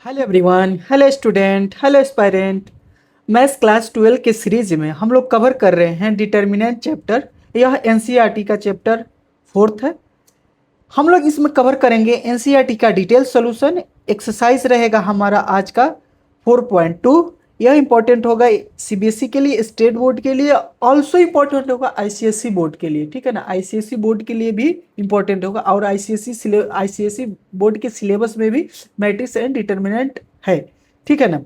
Hello everyone, hello student, hello aspirant. Maths class 12 के series में हम लोग कवर कर रहे हैं डिटर्मिनेंट चैप्टर। यह एनसीईआरटी का चैप्टर फोर्थ है। हम लोग इसमें कवर करेंगे एनसीईआरटी का डिटेल सॉल्यूशन। एक्सरसाइज रहेगा हमारा आज का 4.2। यह इंपॉर्टेंट होगा सीबीएसई के लिए, स्टेट बोर्ड के लिए, ऑल्सो इंपॉर्टेंट होगा आईसीएसई बोर्ड के लिए। ठीक है ना, आईसीएसई बोर्ड के लिए भी इंपॉर्टेंट होगा और आईसीएसई बोर्ड के सिलेबस में भी मैट्रिक्स एंड डिटर्मिनेंट है। ठीक है ना,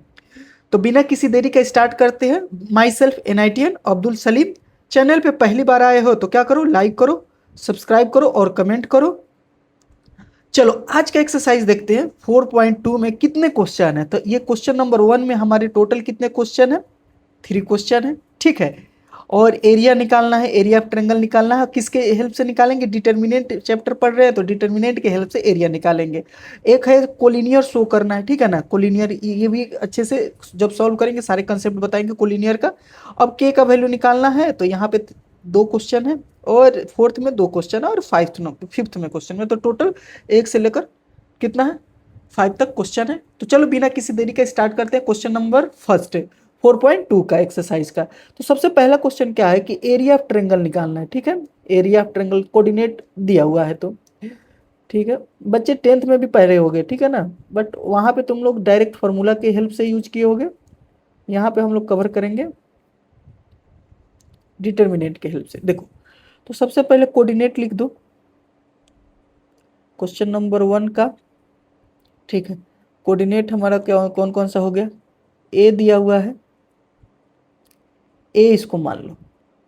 तो बिना किसी देरी का स्टार्ट करते हैं। माई सेल्फ एनआईटीएन अब्दुल सलीम। चैनल पे पहली बार आए हो तो क्या करो, लाइक करो, सब्सक्राइब करो और कमेंट करो। चलो आज का एक्सरसाइज देखते हैं। 4.2 में कितने क्वेश्चन है, तो ये क्वेश्चन नंबर 1 में हमारे टोटल कितने क्वेश्चन है, 3 क्वेश्चन है। ठीक है, और एरिया निकालना है, एरिया ऑफ ट्रायंगल निकालना है। किसके हेल्प से निकालेंगे, डिटर्मिनेंट चैप्टर पढ़ रहे हैं तो डिटर्मिनेंट के हेल्प से एरिया निकालेंगे। एक है कोलिनियर शो करना है। ठीक है ना, कोलिनियर ये भी अच्छे से जब सॉल्व करेंगे सारे कंसेप्ट बताएंगे कोलिनियर का। अब के का वैल्यू निकालना है, तो यहाँ पे 2 क्वेश्चन है और फोर्थ में 2 क्वेश्चन है और फिफ्थ में क्वेश्चन में, तो टोटल 1 से लेकर कितना है 5 तक क्वेश्चन है। तो चलो बिना किसी देरी का स्टार्ट करते हैं। क्वेश्चन नंबर फर्स्ट है 4.2 का एक्सरसाइज का। तो सबसे पहला क्वेश्चन क्या है कि एरिया ऑफ ट्रायंगल निकालना है। ठीक है, एरिया ऑफ ट्रायंगल कोऑर्डिनेट दिया हुआ है तो ठीक है। बच्चे 10th में भी पढ़े होंगे, ठीक है ना, बट वहाँ पे तुम लोग डायरेक्ट फार्मूला के हेल्प से यूज किए होगे। यहाँ पे हम लोग कवर करेंगे डिटर्मिनेंट के हेल्प से। देखो, तो सबसे पहले कोऑर्डिनेट लिख दो क्वेश्चन नंबर 1 का। ठीक है, कोऑर्डिनेट हमारा क्या कौन कौन सा हो गया, ए दिया हुआ है, ए इसको मान लो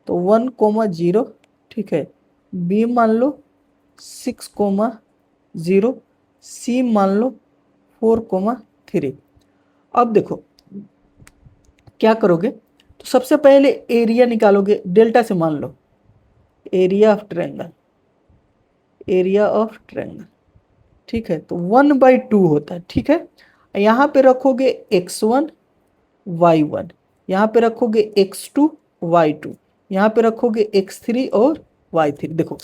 तो 1,0। ठीक है, बी मान लो 6,0, सी मान लो 4,3। अब देखो क्या करोगे, तो सबसे पहले एरिया निकालोगे, डेल्टा से मान लो area of triangle, area of triangle. ठीक है, तो 1/2 होता है। ठीक है, यहाँ पे रखोगे x1 y1, यहाँ पे रखोगे x2 y2, यहाँ पे रखोगे x3 और y3। देखो,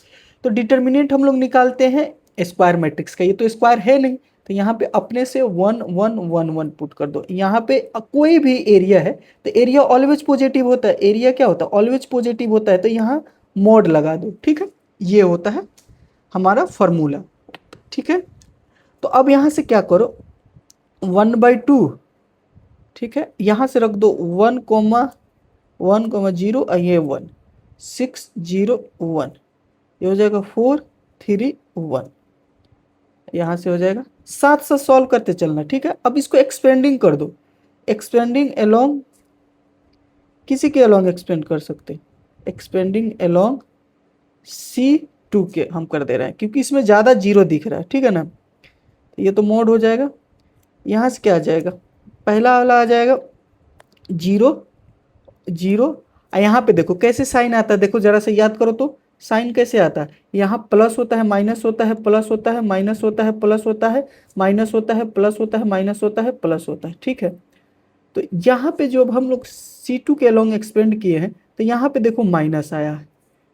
तो डिटर्मिनेंट हम लोग निकालते हैं स्क्वायर मैट्रिक्स का। ये तो स्क्वायर है नहीं, तो यहाँ पे अपने से 1 1 1 1 पुट कर दो। यहाँ पे कोई भी एरिया है तो एरिया ऑलवेज पॉजिटिव होता है। एरिया क्या होता है, ऑलवेज पॉजिटिव होता है, तो यहाँ मॉड लगा दो। ठीक है, ये होता है हमारा फॉर्मूला। ठीक है, तो अब यहाँ से क्या करो, 1/2। ठीक है, यहाँ से रख दो 1,0 और ये 1, 6 0 1, ये हो जाएगा 4 3 1। यहाँ से हो जाएगा, साथ साथ सॉल्व करते चलना। ठीक है, अब इसको एक्सपेंडिंग कर दो, एक्सपेंडिंग अलोंग, किसी के अलोंग एक्सपेंड कर सकते, एक्सपेंडिंग अलोंग C2 के हम कर दे रहे हैं क्योंकि इसमें ज़्यादा जीरो दिख रहा है। ठीक है ना, ये तो मोड हो जाएगा। यहाँ से क्या आ जाएगा, पहला वाला आ जाएगा 0 0। यहाँ पे देखो कैसे साइन आता है, देखो जरा से याद करो तो साइन कैसे आता है, यहाँ प्लस होता है, माइनस होता है, प्लस होता है, माइनस होता है, प्लस होता है, माइनस होता है, प्लस होता है, माइनस होता है, प्लस होता है। ठीक है, तो यहाँ पे जो अब हम लोग C2 के अलोंग एक्सपेंड किए हैं, तो यहाँ पे देखो माइनस आया है,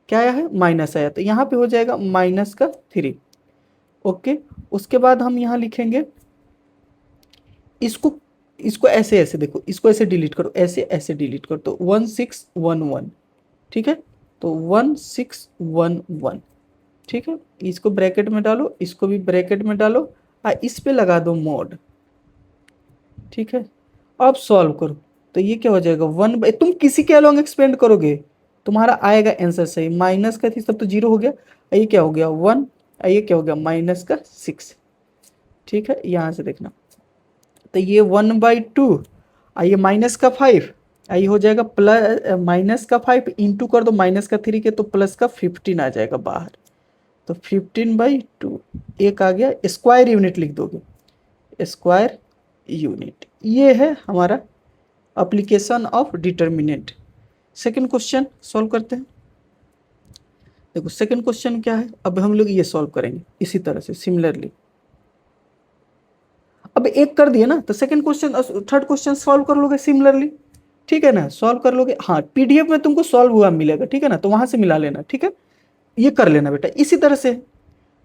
क्या आया है, माइनस आया, तो यहाँ पे हो जाएगा -3। ओके, उसके बाद हम यहाँ लिखेंगे इसको, इसको ऐसे ऐसे देखो, इसको ऐसे डिलीट करो, ऐसे ऐसे डिलीट करो, तो 1611। ठीक है, तो 1611। ठीक है, इसको ब्रैकेट में डालो, इसको भी ब्रैकेट में डालो और इस पे लगा दो मॉड। ठीक है, अब सॉल्व करो, तो ये क्या हो जाएगा, तुम किसी के अलोंग एक्सपेंड करोगे तुम्हारा आएगा आंसर सही। माइनस का थी सब तो जीरो हो गया, ये क्या हो गया 1, ये क्या हो गया -6। ठीक है, यहाँ से देखना, तो ये 1/2, ये माइनस का 5, ये हो जाएगा प्लस, माइनस का 5 इंटू कर दो माइनस का 3 के, तो प्लस का 15 आ जाएगा बाहर, तो 15/2 एक आ गया। स्क्वायर यूनिट लिख दोगे, स्क्वायर यूनिट। ये है हमारा application of determinant. Second question solve करते हैं। देखो सेकंड क्वेश्चन क्या है, अब हम लोग ये सॉल्व करेंगे इसी तरह से सिमिलरली। अब एक कर दिए ना, तो second question third question solve कर लोगे सिमिलरली। ठीक है ना, सॉल्व कर लोगे। हाँ, पीडीएफ में तुमको सॉल्व हुआ मिलेगा, ठीक है ना, तो वहां से मिला लेना। ठीक है, ये कर लेना बेटा इसी तरह से।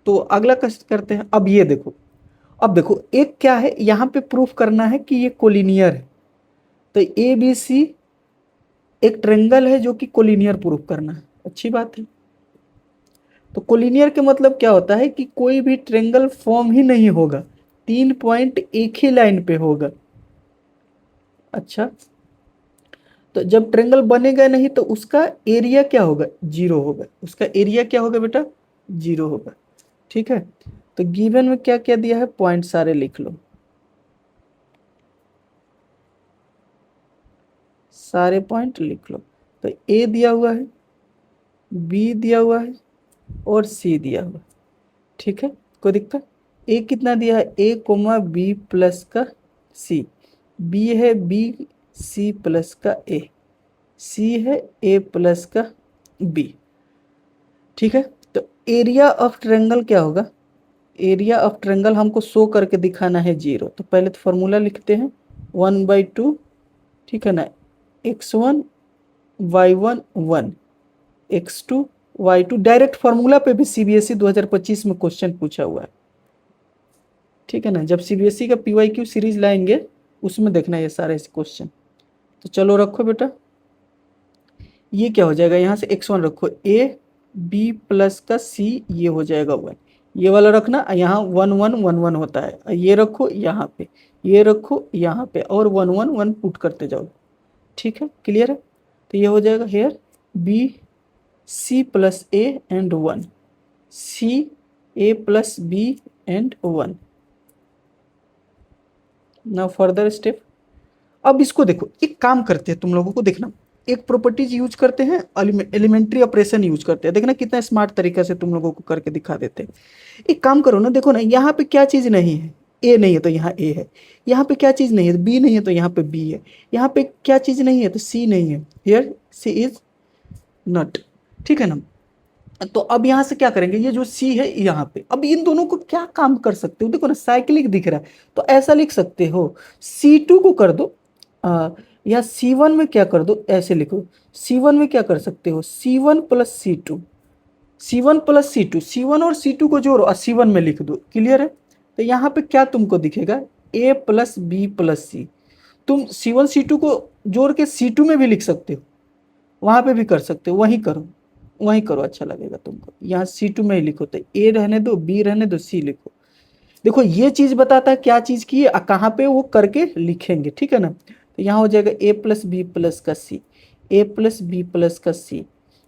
तो अगला करते हैं। अब ये देखो अब देखो एक क्या है, यहाँ पे प्रूफ करना है कि ये कोलिनियर है, तो ए बी सी एक ट्रेंगल है जो कि कोलिनियर प्रूफ करना है, अच्छी बात है। तो कोलिनियर के मतलब क्या होता है कि कोई भी ट्रेंगल फॉर्म ही नहीं होगा, 3 पॉइंट एक ही लाइन पे होगा। अच्छा, तो जब ट्रेंगल बनेगा नहीं तो उसका एरिया क्या होगा, जीरो होगा। उसका एरिया क्या होगा बेटा, जीरो होगा। ठीक है, तो गिवन में क्या क्या दिया है, पॉइंट सारे लिख लो, सारे पॉइंट लिख लो। तो ए दिया हुआ है, बी दिया हुआ है और सी दिया हुआ है। ठीक है, कोई दिक्कत। ए कितना दिया है, ए कोमा बी प्लस का सी, बी है बी सी प्लस का ए, सी है ए प्लस का बी। ठीक है, तो एरिया ऑफ ट्रेंगल क्या होगा, एरिया ऑफ ट्रेंगल हमको शो करके दिखाना है जीरो, तो पहले तो फॉर्मूला लिखते हैं 1/2, ठीक है ना, x1 y1 1, x2 y2, direct formula पे भी सीबीएसई 2025 में क्वेश्चन पूछा हुआ है। ठीक है ना, जब सीबीएसई का पीवाईक्यू सीरीज लाएंगे उसमें देखना ये सारे क्वेश्चन। तो चलो रखो बेटा, ये क्या हो जाएगा, यहाँ से x1 रखो, ए बी प्लस का सी, ये हो जाएगा 1, ये वाला रखना, यहाँ 1 1 1 1 होता है, ये रखो यहाँ पे, ये रखो यहाँ पे, और 1 1 1 पुट करते जाओ। ठीक है, क्लियर है। तो ये हो जाएगा here B C plus A and 1, C A plus B and 1। Now further step. अब इसको देखो, एक काम करते हैं, तुम लोगों को देखना, एक प्रॉपर्टीज यूज करते हैं, एलिमेंट्री ऑपरेशन यूज करते हैं, देखना कितना स्मार्ट तरीके से तुम लोगों को करके दिखा देते हैं। एक काम करो ना, देखो ना यहाँ पे क्या चीज़ नहीं है, ए नहीं है तो यहाँ ए है, यहाँ पे क्या चीज़ नहीं है, बी नहीं है तो यहाँ पे बी है, यहाँ पे क्या चीज़ नहीं है तो सी नहीं है, हियर सी इज नॉट। ठीक है ना, तो अब यहाँ से क्या करेंगे, ये जो सी है यहाँ पे, अब इन दोनों को क्या काम कर सकते हो, देखो ना साइक्लिक दिख रहा है, तो ऐसा लिख सकते हो, C2 को कर दो या C1 में क्या कर दो, ऐसे लिखो, C1 में क्या कर सकते हो, C1 plus C2, C1 plus C2, C1 और C2 को जोड़ो और C1 में लिख दो, क्लियर है। तो यहाँ पे क्या तुमको दिखेगा, A प्लस बी प्लस सी, तुम C1 C2 को जोड़ के C2 में भी लिख सकते हो, वहां पे भी कर सकते हो, वहीं करो, वहीं करो, अच्छा लगेगा तुमको। यहाँ C2 में ही लिखो, तो ए रहने दो, बी रहने दो, सी लिखो। देखो ये चीज बताता है क्या चीज की है, कहाँ पे वो करके लिखेंगे। ठीक है ना, तो यहाँ हो जाएगा ए प्लस बी प्लस का सी, ए प्लस बी प्लस का सी।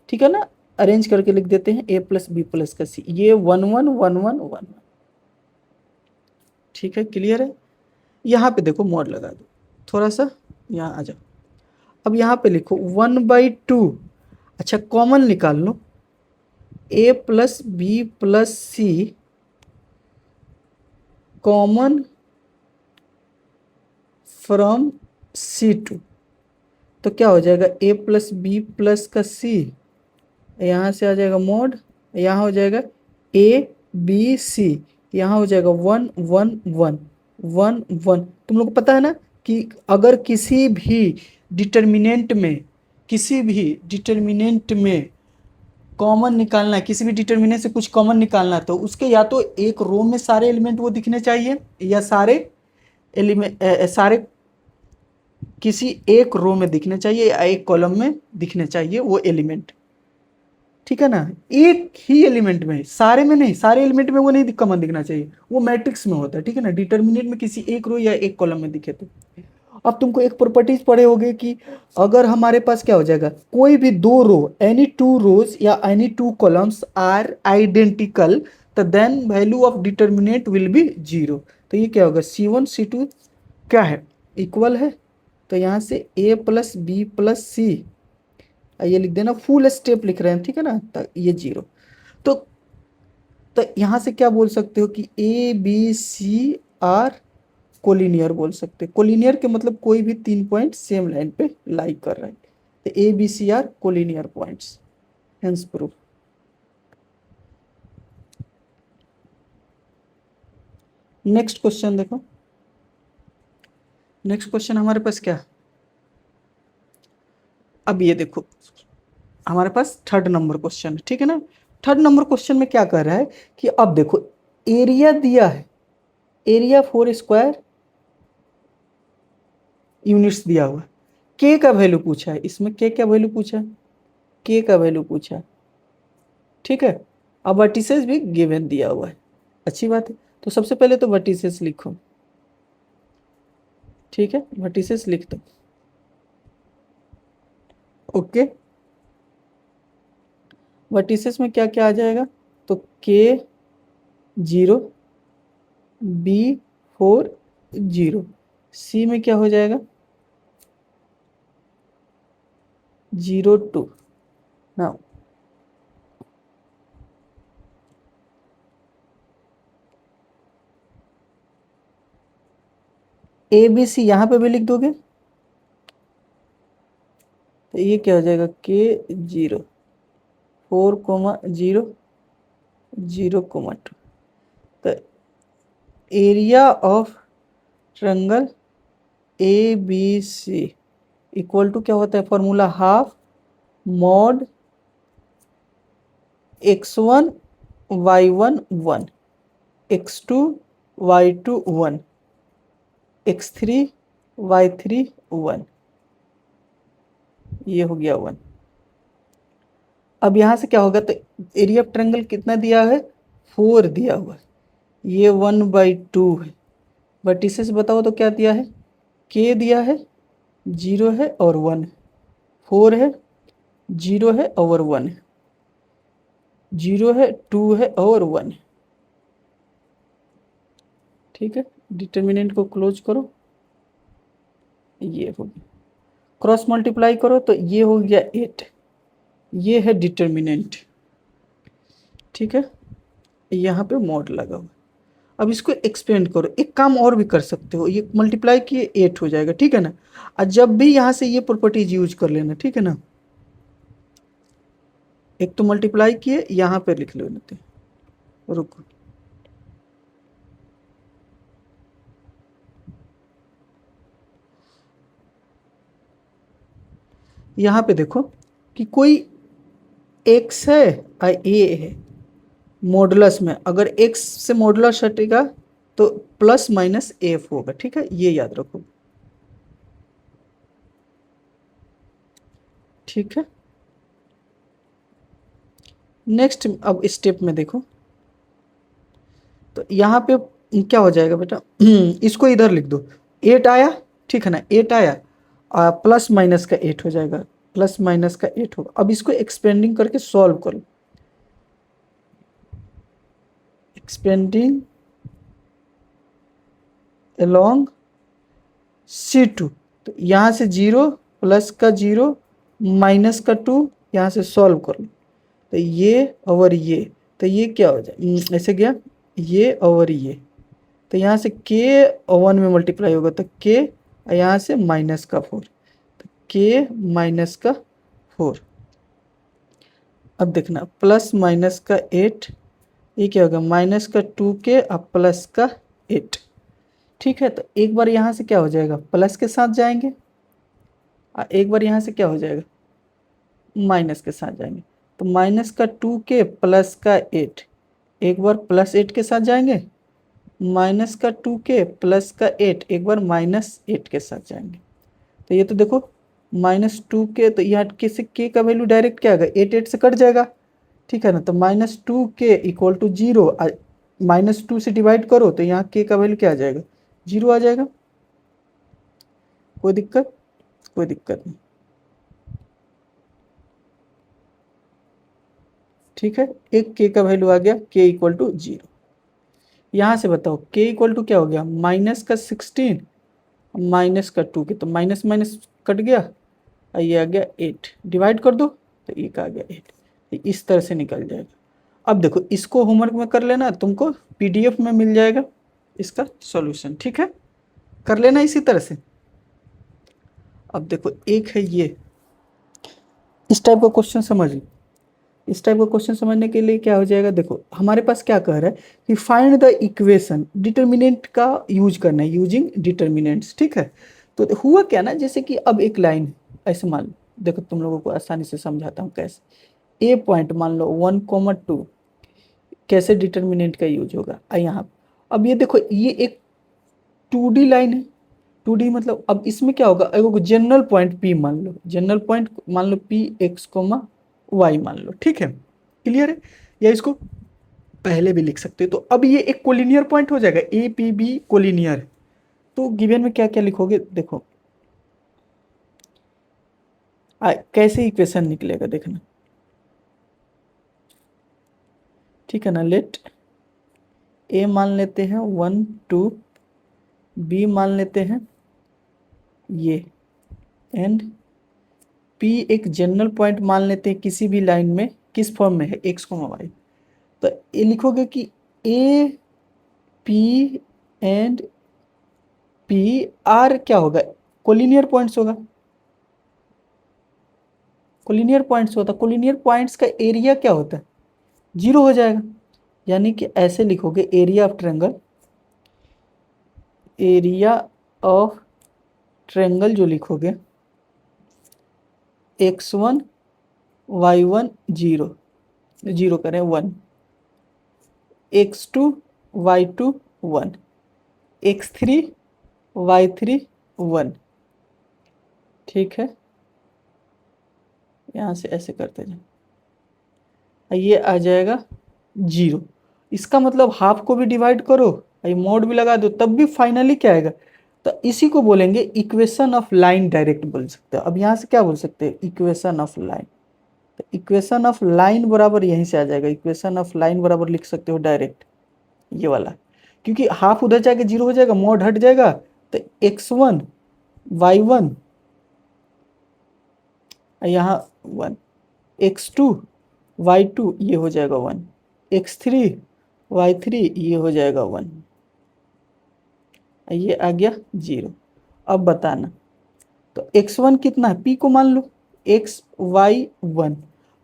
ठीक है ना, अरेंज करके लिख देते हैं, ए प्लस बी प्लस का सी, ये 1 1 1 1 1 1। ठीक है, क्लियर है। यहाँ पे देखो मोड लगा दो थोड़ा सा, यहाँ आ जाओ। अब यहाँ पे लिखो 1/2, अच्छा कॉमन निकाल लो, A plus B plus C common from C2, तो क्या हो जाएगा, ए प्लस बी प्लस का सी, यहाँ से आ जाएगा मोड, यहाँ हो जाएगा ए बी सी, यहाँ हो जाएगा 1 1 1 1 1। तुम लोग को पता है ना कि अगर किसी भी डिटर्मिनेंट में, किसी भी डिटर्मिनेंट में कॉमन निकालना है, किसी भी डिटर्मिनेंट से कुछ कॉमन निकालना है, तो उसके या तो एक रो में सारे एलिमेंट वो दिखने चाहिए, या सारे एलिमेंट सारे किसी एक रो में दिखने चाहिए, या एक कॉलम में दिखने चाहिए वो एलिमेंट। ठीक है ना, एक ही एलिमेंट में, सारे में नहीं, सारे एलिमेंट में वो नहीं कॉमन दिखना चाहिए, वो मैट्रिक्स में होता है। ठीक है ना, डिटर्मिनेंट में किसी एक रो या एक कॉलम में दिखे तो। अब तुमको एक प्रॉपर्टीज पढ़े होगे कि अगर हमारे पास क्या हो जाएगा, कोई भी दो रो, एनी टू रोज या any two columns are identical, तो then value of determinant will be zero. तो ये क्या होगा, C1 C2 क्या है, इक्वल है, तो यहाँ से ए प्लस बी प्लस सी, ये लिख देना, फुल स्टेप लिख रहे हैं। ठीक है ना, तो ये जीरो। तो यहाँ से क्या बोल सकते हो कि A B C are collinear बोल सकते हैं। कोलिनियर के मतलब कोई भी 3 पॉइंट सेम लाइन पे लाई कर रहा है, तो A B C are collinear points, hence proof. Next question देखो, नेक्स्ट क्वेश्चन हमारे पास क्या, अब ये देखो हमारे पास 3rd नंबर क्वेश्चन है। ठीक है ना, 3rd नंबर क्वेश्चन में क्या कर रहा है कि अब देखो एरिया दिया है, एरिया 4 स्क्वायर यूनिट्स दिया हुआ है। के का वैल्यू पूछा है, इसमें के का वैल्यू पूछा है, के का वैल्यू पूछा है, ठीक है। अब वर्टिसेस भी गिवन दिया हुआ है, अच्छी बात है। तो सबसे पहले तो वर्टिसेस लिखो, ठीक है, वर्टिसेस लिख दो, ओके। वर्टिसेस में क्या क्या आ जाएगा, तो के 0, बी 4 0, सी में क्या हो जाएगा 0 2। नाउ ए बी सी यहाँ पे भी लिख दोगे, तो ये क्या हो जाएगा के 0 4 0 0 2। तो area of triangle A B C equal to क्या होता है formula, half mod x1 y1 1 x2 y2 1 x3 y3 1, ये हो गया 1। अब यहाँ से क्या होगा, तो एरिया ऑफ ट्रायंगल कितना दिया है 4 दिया हुआ है, ये 1/2 है। वर्टिसेस बताओ तो क्या दिया है, के दिया है 0 है और 1 है, 4 है 0 है और 1 है, 0 है 2 है और 1 है, ठीक है। डिटर्मिनेंट को क्लोज करो, ये हो गया, क्रॉस मल्टीप्लाई करो तो ये हो गया 8, ये है डिटर्मिनेंट, ठीक है। यहाँ पे मॉड लगा हुआ। अब इसको एक्सपेंड करो, एक काम और भी कर सकते हो, ये मल्टीप्लाई किए 8 हो जाएगा, ठीक है ना। और जब भी यहाँ से ये प्रॉपर्टीज यूज कर लेना, ठीक है ना। एक तो मल्टीप्लाई किए यहाँ पे लिख लेते, रुको, यहाँ पे देखो कि कोई x है और a है, मॉडुलस में अगर x से मॉडुलस हटेगा तो प्लस माइनस एफ होगा, ठीक है, ये याद रखो, ठीक है। नेक्स्ट अब स्टेप में देखो, तो यहाँ पे क्या हो जाएगा बेटा, इसको इधर लिख दो, 8 आया, ठीक है ना, 8 आया प्लस माइनस का 8 हो जाएगा, प्लस माइनस का 8 होगा। अब इसको एक्सपेंडिंग करके सॉल्व करो, एक्सपेंडिंग अलोंग C2, तो यहाँ से 0 प्लस का 0 माइनस का 2, यहाँ से सॉल्व कर लो, तो ये और ये, तो ये क्या हो जाए ऐसे गया, ये और ये, तो यहाँ से के 1 में मल्टीप्लाई होगा तो के, यहाँ से माइनस का 4, तो के माइनस का 4। अब देखना प्लस माइनस का 8, ये क्या होगा माइनस का 2 के और प्लस का 8, ठीक है। तो एक बार यहाँ से क्या हो जाएगा प्लस के साथ जाएंगे और एक बार यहाँ से क्या हो जाएगा माइनस के साथ जाएंगे, तो माइनस का 2 के प्लस का 8, एक बार प्लस 8 के साथ जाएंगे, माइनस का 2 के प्लस का 8 एक बार माइनस 8 के साथ जाएंगे, तो ये तो देखो -2 के, तो यहाँ के से के का वैल्यू डायरेक्ट क्या आएगा 8 8 से कट जाएगा, ठीक है ना। तो -2 के इक्वल टू 0, -2 से डिवाइड करो तो यहाँ के का वैल्यू क्या आ जाएगा 0 आ जाएगा, कोई दिक्कत, कोई दिक्कत नहीं, ठीक है। एक के का वैल्यू आ गया के इक्वल टू 0। यहाँ से बताओ के इक्वल टू क्या हो गया माइनस का 16 माइनस का 2 के, तो माइनस माइनस कट गया और ये आ गया 8, डिवाइड कर दो तो एक आ गया 8, इस तरह से निकल जाएगा। अब देखो इसको होमवर्क में कर लेना, तुमको पीडीएफ में मिल जाएगा इसका सॉल्यूशन, ठीक है, कर लेना इसी तरह से। अब देखो एक है ये, इस टाइप का क्वेश्चन समझ, इस टाइप का क्वेश्चन समझने के लिए क्या हो जाएगा, देखो हमारे पास क्या कह रहा है कि फाइंड द इक्वेशन, डिटर्मिनेंट का यूज करना है, यूजिंग डिटर्मिनेंट्स, ठीक है। तो हुआ क्या ना, जैसे कि अब एक लाइन ऐसे मान लो, देखो तुम लोगों को आसानी से समझाता हूँ कैसे। ए पॉइंट मान लो 1, 2 कैसे डिटर्मिनेंट का यूज होगा यहाँ, अब ये देखो, ये एक 2D लाइन है। 2D मतलब अब इसमें क्या होगा, एगो जनरल पॉइंट P मान लो, जनरल पॉइंट मान लो P x कोमा वाई मान लो, ठीक है, क्लियर है। या इसको पहले भी लिख सकते हो। तो अब ये एक कोलिनियर पॉइंट हो जाएगा, ए पी बी कोलिनियर। तो गिवन में क्या क्या लिखोगे देखो, कैसे इक्वेशन निकलेगा देखना, ठीक है ना। लेट ए मान लेते हैं 1 2, बी मान लेते हैं ये, एंड पी एक जनरल पॉइंट मान लेते हैं किसी भी लाइन में, किस फॉर्म में है, एक्स कोमा वाई। तो ये लिखोगे कि A P and P R क्या होगा, कोलिनियर पॉइंट्स होगा। कोलिनियर पॉइंट्स होता, कोलिनियर पॉइंट्स का एरिया क्या होता है, 0 हो जाएगा। यानी कि ऐसे लिखोगे, area of triangle, area of triangle जो लिखोगे, x1 y1 0, 0 करें 1, x2 y2 1, x3 y3 1, ठीक है। यहाँ से ऐसे करते जाए, ये आ जाएगा 0। इसका मतलब हाफ को भी डिवाइड करो, ये मोड भी लगा दो, तब भी फाइनली क्या आएगा। तो इसी को बोलेंगे इक्वेशन ऑफ लाइन, डायरेक्ट बोल सकते हो। अब यहाँ से क्या बोल सकते हैं, इक्वेशन ऑफ लाइन। तो इक्वेशन ऑफ लाइन बराबर यहीं से आ जाएगा, इक्वेशन ऑफ लाइन बराबर लिख सकते हो डायरेक्ट ये वाला, क्योंकि हाफ उधर जाके 0 हो जाएगा, मोड हट जाएगा। तो x1 y1 यहाँ 1, x2 y2 ये हो जाएगा 1, x3 y3 ये हो जाएगा 1, ये आ गया 0। अब बताना, तो x1 कितना है, p को मान लो x y 1।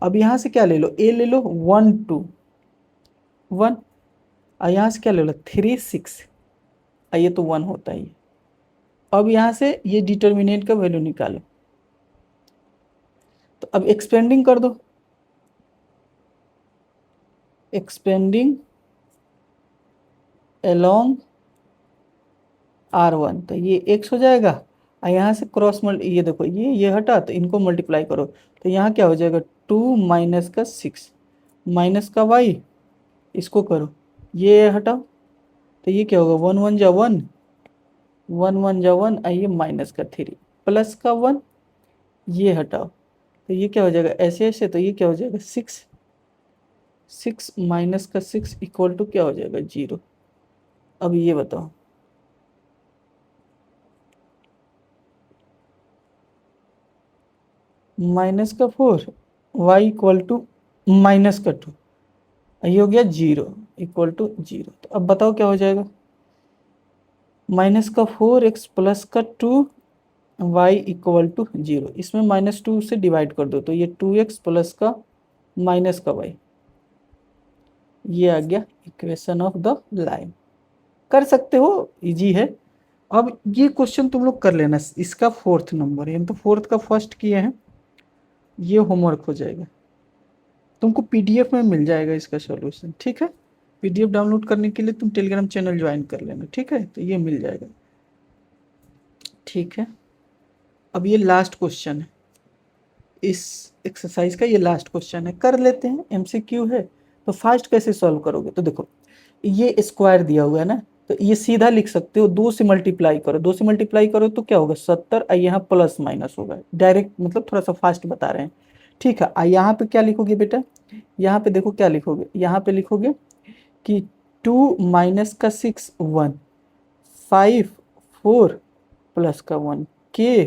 अब यहाँ से क्या ले लो, a ले लो 1 2 1, और यहाँ से क्या ले लो 3 6, ये तो 1 होता ही है। अब यहाँ से ये डिटर्मिनेंट का वैल्यू निकालो, तो अब एक्सपेंडिंग कर दो, एक्सपेंडिंग अलोंग R1, तो ये x हो जाएगा, और यहाँ से क्रॉस मल्टी, ये देखो ये हटा, तो इनको मल्टीप्लाई करो, तो यहाँ क्या हो जाएगा 2 माइनस का 6 माइनस का y, इसको करो, ये हटाओ, तो ये क्या होगा 1 1 जा 1, 1 1 जा 1, ये माइनस का 3 प्लस का 1, ये हटाओ, तो ये क्या हो जाएगा ऐसे ऐसे, तो ये क्या हो जाएगा 6, 6 माइनस का 6 इक्वल टू क्या हो जाएगा 0। अब ये बताओ, माइनस का 4 y इक्वल टू माइनस का 2, ये हो गया 0 इक्वल टू 0। तो अब बताओ क्या हो जाएगा, माइनस का 4x प्लस का 2 y इक्वल टू 0, इसमें -2 से डिवाइड कर दो, तो ये 2x प्लस का माइनस का y, ये आ गया इक्वेशन ऑफ द लाइन। कर सकते हो, इजी है। अब ये क्वेश्चन तुम लोग कर लेना, इसका 4th नंबर, यानी तो 4th का फर्स्ट किए हैं, ये होमवर्क हो जाएगा, तुमको पीडीएफ में मिल जाएगा इसका सॉल्यूशन, ठीक है। पीडीएफ डाउनलोड करने के लिए तुम टेलीग्राम चैनल ज्वाइन कर लेना, ठीक है, तो ये मिल जाएगा, ठीक है। अब ये लास्ट क्वेश्चन है, इस एक्सरसाइज का ये लास्ट क्वेश्चन है, कर लेते हैं, एमसीक्यू है। तो फास्ट कैसे सॉल्व करोगे, तो देखो ये स्क्वायर दिया हुआ है ना, तो ये सीधा लिख सकते हो, 2 से मल्टीप्लाई करो, 2 से मल्टीप्लाई करो तो क्या होगा 70, और यहाँ प्लस माइनस होगा, डायरेक्ट मतलब थोड़ा सा फास्ट बता रहे हैं, ठीक है। यहाँ पे क्या लिखोगे बेटा, यहाँ पे देखो क्या लिखोगे, यहाँ पे लिखोगे कि 2 माइनस का 6 1, 5 4 प्लस का 1 के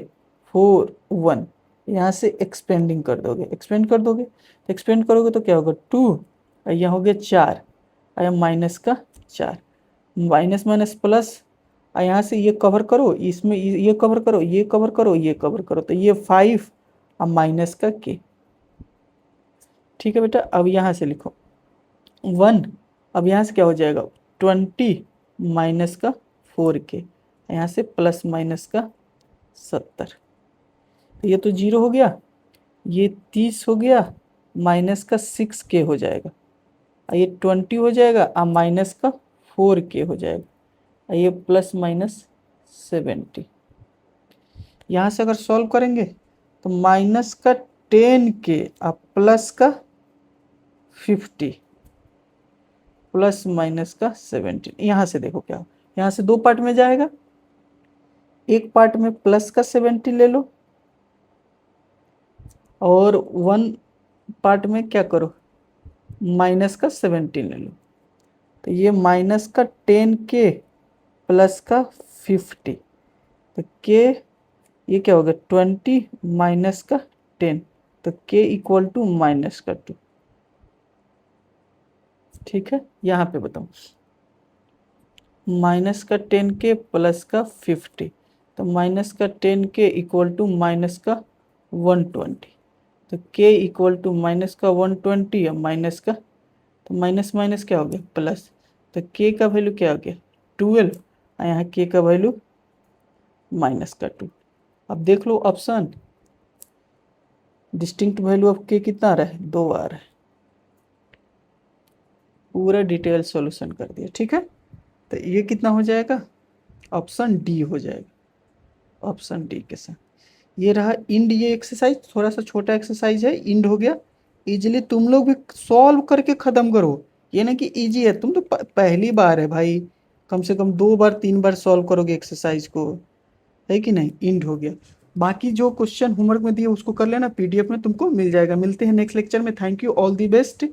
4 1, यहाँ से एक्सपेंडिंग कर दोगे, एक्सपेंड कर दोगे, एक्सपेंड करोगे तो क्या होगा 2, और यहाँ हो गया 4, और माइनस का 4, माइनस माइनस प्लस, और यहाँ से ये कवर करो, इसमें ये कवर करो, ये कवर करो, ये कवर करो, तो ये 5 और माइनस का के, ठीक है बेटा। अब यहाँ से लिखो 1, अब यहाँ से क्या हो जाएगा 20 माइनस का 4 के, यहाँ से प्लस माइनस का 70, तो ये तो 0 हो गया, ये 30 हो गया, माइनस का 6 के हो जाएगा, और ये 20 हो जाएगा, और माइनस का 4k हो जाएगा, ये प्लस माइनस 70। यहाँ से अगर सॉल्व करेंगे तो माइनस का 10k और प्लस का 50 प्लस माइनस का 17। यहाँ से देखो क्या, यहाँ से दो पार्ट में जाएगा, एक पार्ट में प्लस का 70 ले लो और वन पार्ट में क्या करो, माइनस का 17 ले लो। तो ये माइनस का 10k प्लस का 50, तो k ये क्या होगा 20 माइनस का 10, तो k इक्वल टू माइनस का 2। ठीक है, यहाँ पे बताऊँ माइनस का 10k प्लस का 50, तो माइनस का 10k इक्वल टू माइनस का 120, तो k इक्वल टू माइनस का 120 या माइनस का, तो माइनस माइनस क्या हो गया प्लस, तो k का वैल्यू क्या हो गया 12 और यहाँ k का वैल्यू माइनस का 2। अब देख लो option, distinct value of k कितना आ रहा है, 2 आ रहा है। पूरा डिटेल सॉल्यूशन कर दिया। ठीक है, तो ये कितना हो जाएगा, ऑप्शन डी हो जाएगा, ऑप्शन डी के साथ। ये रहा इंड, ये एक्सरसाइज थोड़ा सा छोटा एक्सरसाइज है, इंड हो गया। इजीली तुम लोग भी सॉल्व करके ख़त्म करो, ये ना कि इजी है, तुम तो पहली बार है भाई, कम से कम 2 बार 3 बार सॉल्व करोगे एक्सरसाइज को, है कि नहीं। इंड हो गया, बाकी जो क्वेश्चन होमवर्क में दिए उसको कर लेना, पीडीएफ में तुमको मिल जाएगा। मिलते हैं नेक्स्ट लेक्चर में, thank you, all the best.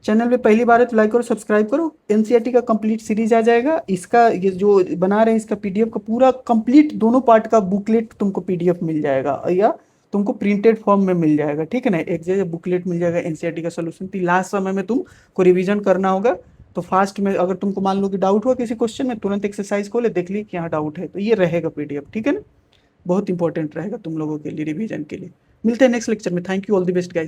Channel पे पहली बार है तो लाइक करो, सब्सक्राइब करो। एनसीईआरटी का कंप्लीट सीरीज आ जाएगा, इसका ये जो बना रहे हैं इसका पीडीएफ का पूरा कंप्लीट दोनों पार्ट का बुकलेट तुमको पीडीएफ मिल जाएगा या तुमको प्रिंटेड फॉर्म में मिल जाएगा। ठीक है ना, एक जगह बुकलेट मिल जाएगा एनसीईआरटी का सोल्यूशन। तो लास्ट समय में तुमको रिवीजन करना होगा, तो फास्ट में अगर तुमको मान लो कि डाउट हुआ किसी क्वेश्चन में, तुरंत एक्सरसाइज खोले देख ली कि यहाँ डाउट है, तो ये रहेगा पीडीएफ। ठीक है ना, बहुत इंपॉर्टेंट रहेगा तुम लोगों के लिए रिवीजन के लिए। मिलते हैं नेक्स्ट लेक्चर में, thank you, all the best guys.